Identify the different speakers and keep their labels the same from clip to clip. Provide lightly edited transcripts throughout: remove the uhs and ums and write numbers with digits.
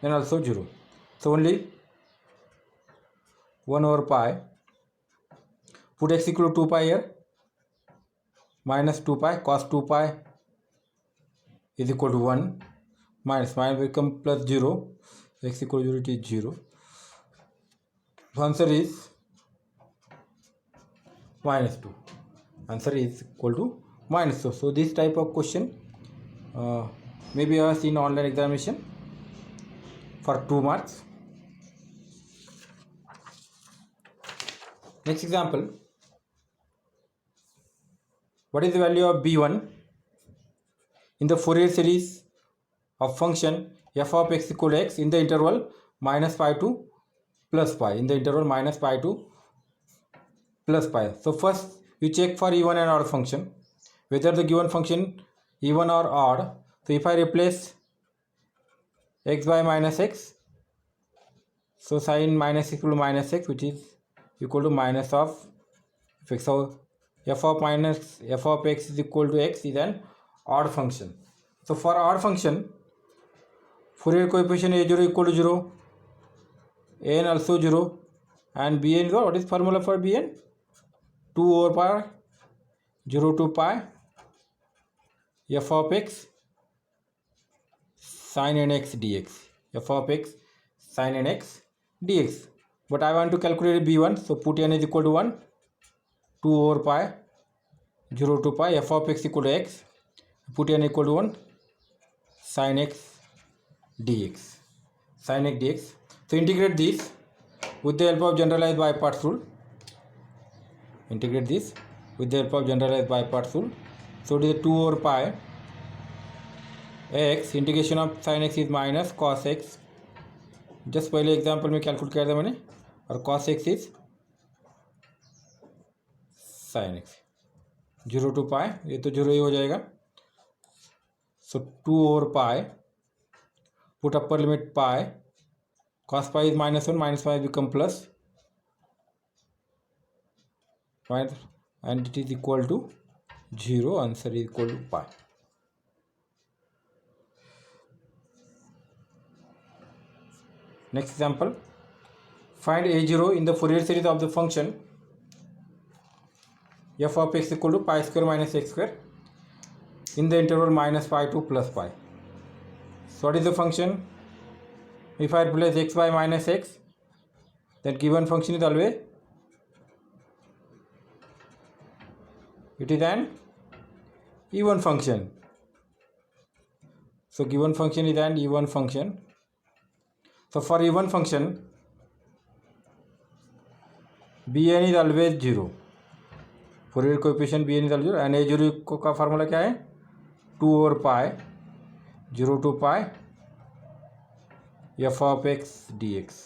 Speaker 1: then also 0. So only 1 over pi, put x equal to 2 pi here, minus 2 pi, cos 2 pi is equal to 1, minus become plus 0, x equal to 0, it is 0. So answer is minus 2. Answer is equal to minus 2. So this type of question may be asked in online examination for 2 marks. Next example, what is the value of b1 in the Fourier series of function f of x equal to x in the interval minus pi to plus pi, in the interval minus pi to plus pi. So first you check for even and odd function, whether the given function even or odd. So if I replace x by minus x, so sin minus equal to minus x, which is equal to minus of x. So f of x is equal to x is an odd function. So for odd function, Fourier coefficient a0 equal to 0, an also 0, and bn is what is formula for bn? 2 over pi 0 to pi f of x sin nx dx, f of x sin nx dx. But I want to calculate b1, so put n is equal to 1, 2 over pi 0 to pi f of x equal to x, put n equal to 1, sin x dx, sin x dx. So integrate this with the help of generalized by parts rule. Integrate this with the help of generalized by parts rule. So it is 2 over pi x, integration of sine x is minus cos x. Just पहले example में calculate किया था मैंने, और cos x is sine x 0 to pi, ये तो 0 ही हो जाएगा. So 2 over pi, put upper limit pi, cos pi is -1, minus pi become plus, and it is equal to 0. Answer is equal to pi. Next example, find a0 in the Fourier series of the function f of x equal to pi square minus x square in the interval minus pi to plus pi. So what is the function? If I replace x by minus x, then given function is always, it is an even function. So given function is an even function. So for even function, bn is always 0. Fourier coefficient bn is always 0, and a0 का formula क्या है? 2 over pi 0 to pi f of x dx,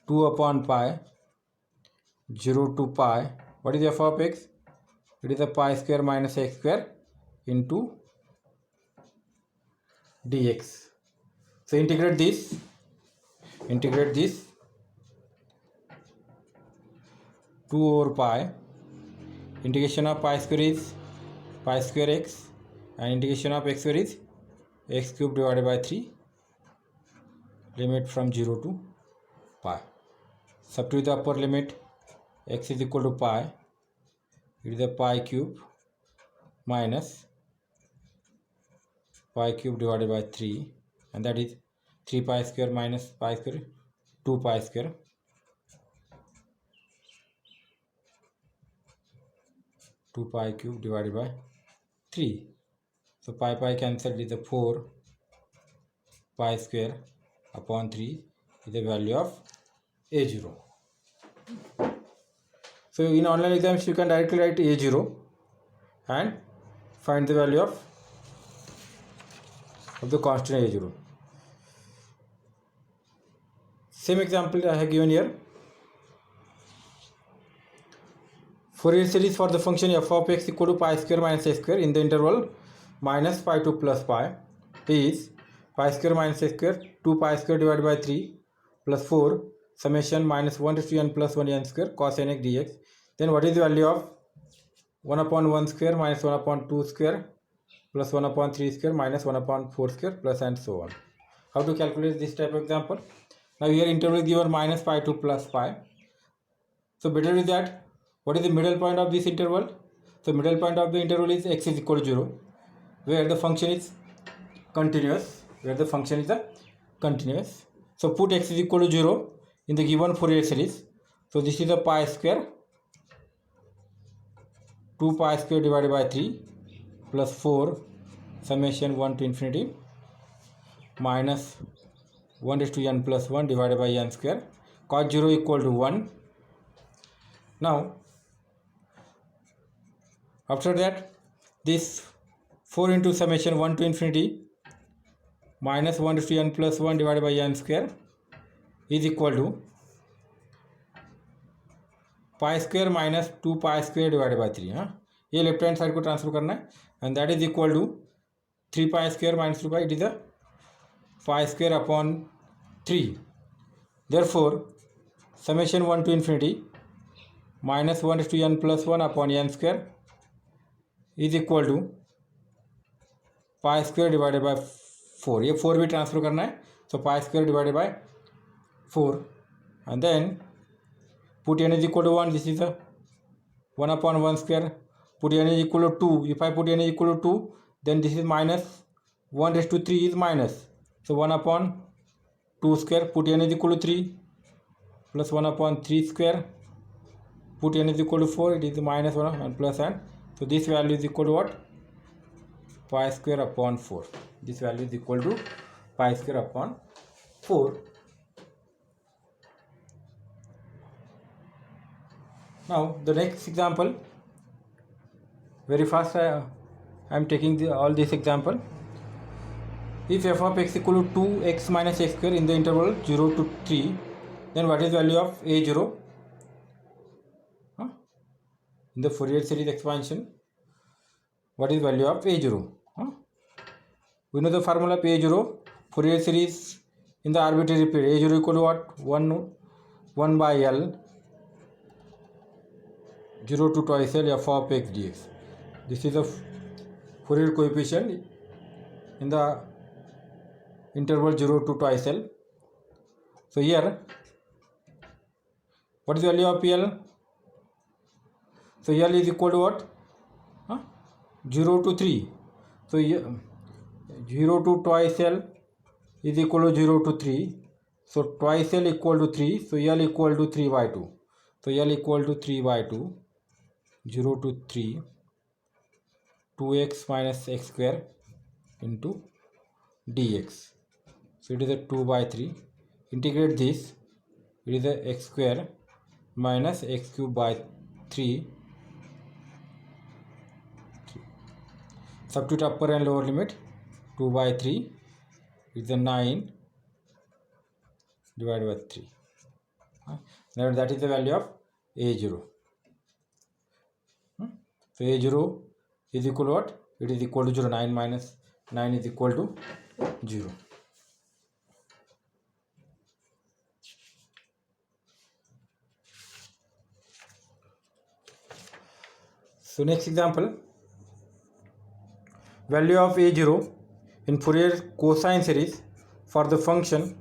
Speaker 1: 2 upon pi 0 to pi. What is f of x? It is a pi square minus x square into dx. So integrate this 2 over pi, integration of pi square is pi square x, and integration of x square is x cube divided by 3, limit from 0 to pi. Substitute the upper limit, x is equal to pi, it is a pi cube minus pi cube divided by 3, and that is 3 pi square minus pi square, 2 pi square, pi cube divided by 3. So pi cancelled is the 4 pi square upon 3 is the value of a0. So in online exams you can directly write a0 and find the value of the constant a0. Same example I have given here. Fourier series for the function f of x equal to pi square minus x square in the interval minus pi to plus pi is pi square minus x square 2 pi square divided by 3 plus 4 summation minus 1 to n plus 1 n square cos nx dx. Then what is the value of 1 upon 1 square minus 1 upon 2 square plus 1 upon 3 square minus 1 upon 4 square plus and so on. how to calculate this type of example. Now here interval is given minus pi to plus pi. So better is that, what is the middle point of this interval? So middle point of the interval is x is equal to 0, where the function is continuous, So put x is equal to 0 in the given Fourier series. So this is a pi square, 2 pi square divided by 3 plus 4 summation 1 to infinity minus 1 raised to n plus 1 divided by n square, cos 0 equal to 1. Now after that, this 4 into summation 1 to infinity minus 1 raised to n plus 1 divided by n square is equal to pi square minus 2 pi square divided by 3. ये left hand side को transfer करना है, and that is equal to 3 pi square minus 2 pi, it is a pi square upon 3. Therefore summation 1 to infinity minus 1 raised to n plus 1 upon n square is equal to pi square divided by 4. ये 4 भी transfer करना है, so pi square divided by 4, and then put n is equal to 1. This is a 1 upon 1 square. Put n is equal to 2. If I put n is equal to 2, then this is minus 1 raised to 3 is minus, so 1 upon 2 square. Put n is equal to 3 plus 1 upon 3 square. Put n is equal to 4, it is minus 1 and plus n. So this value is equal to what? Pi square upon 4. This value is equal to pi square upon 4. Now the next example, very fast I am taking all this example. If f of x equal to 2x minus x square in the interval 0 to 3, then what is value of a0? In the Fourier series expansion, what is value of a0? We know the formula of a0, Fourier series in the arbitrary period, a0 equal to what? 1 by L, 0 to twice L f of x dx. This is the Fourier coefficient in the interval 0 to twice L. So here, what is the value of L? So L is equal to what? 0 to 3. So 0 to twice L is equal to 0 to 3. So twice L equal to 3. So L equal to 3 by 2. So L equal to 3 by 2. 0 to 3. 2x minus x square into dx. So it is a 2 by 3. Integrate this. It is a x square minus x cube by 3. Substitute upper and lower limit. 2 by 3 is a 9 divided by 3. Now that is the value of a0. So a0 is equal to what? It is equal to 0. 9 minus 9 is equal to 0. So next example, value of a0 in Fourier cosine series for the function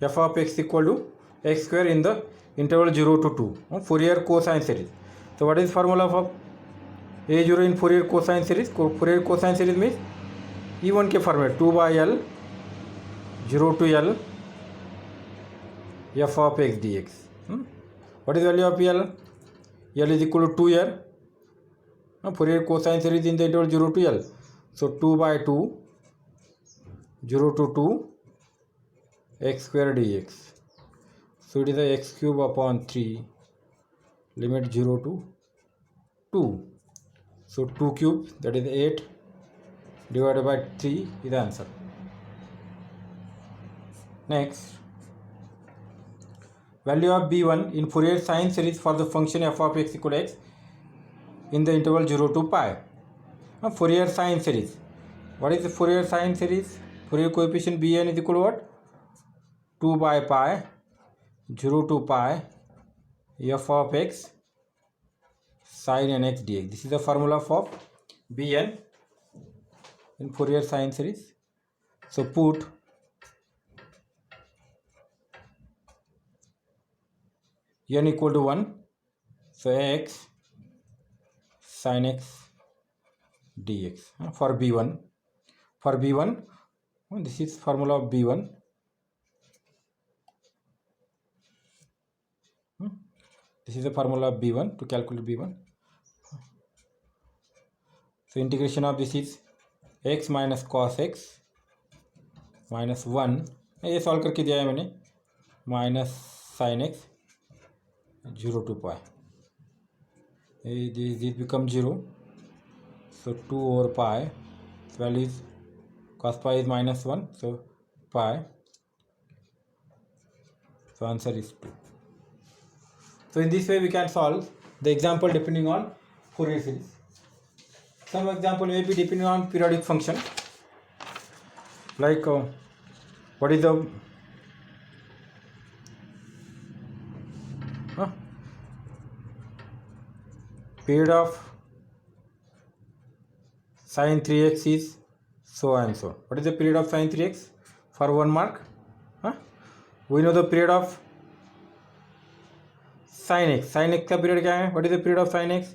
Speaker 1: f of x equal to x square in the interval 0 to 2. Fourier cosine series. So what is formula of a0 in Fourier cosine series? Fourier cosine series means E1 के format 2 by L 0 to L f of x dx. What is the value of L? L is equal to 2 here. Fourier cosine series in the interval 0 to L. So 2 by 2 0 to 2 x square dx. So it is a x cube upon 3 limit 0 to 2. So 2 cube, that is 8 divided by 3 is the answer. Next, value of b1 in Fourier sine series for the function f of x equal to x in the interval 0 to pi. Fourier sine series. What is the Fourier sine series? Fourier coefficient bn is equal to what? 2 by pi 0 to pi f of x sin nx dx. This is the formula of bn in Fourier sine series. So put n equal to 1, so x sin x dx for b1. For b1, this is formula of b1. This is the formula of b1 to calculate b1. So integration of this is x minus cos x minus 1, ये solve करके दिया है मैंने, minus sign x 0 to pi. This become 0, so 2 over pi, value is cos pi is minus 1, so pi, so answer is 2. So in this way we can solve the example depending on Fourier series. Some example may be depending on periodic function, like what is the period of sin 3x is so and so. What is the period of sin 3x? For 1 mark, we know the period of sin x. Sin x का period क्या है? What is the period of sin x?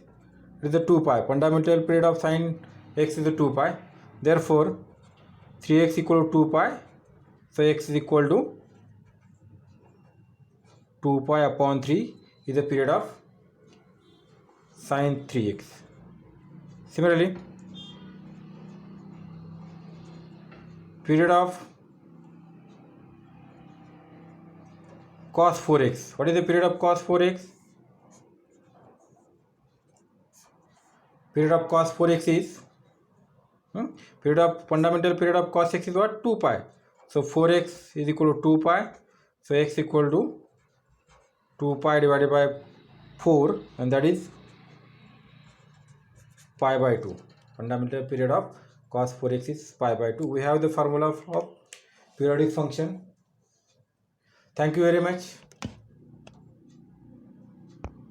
Speaker 1: It is the 2 pi. Fundamental period of sin x is the 2 pi. Therefore 3x equal to 2 pi, so x is equal to 2 pi upon 3 is the period of sin 3x. Similarly, period of cos 4x. What is the period of cos 4x? Period of cos 4x is period of fundamental period of cos x is what? 2 pi. So 4x is equal to 2 pi. So x equal to 2 pi divided by 4, and that is pi by 2. Fundamental period of cos 4x is pi by 2. We have the formula of periodic function. Thank you very much.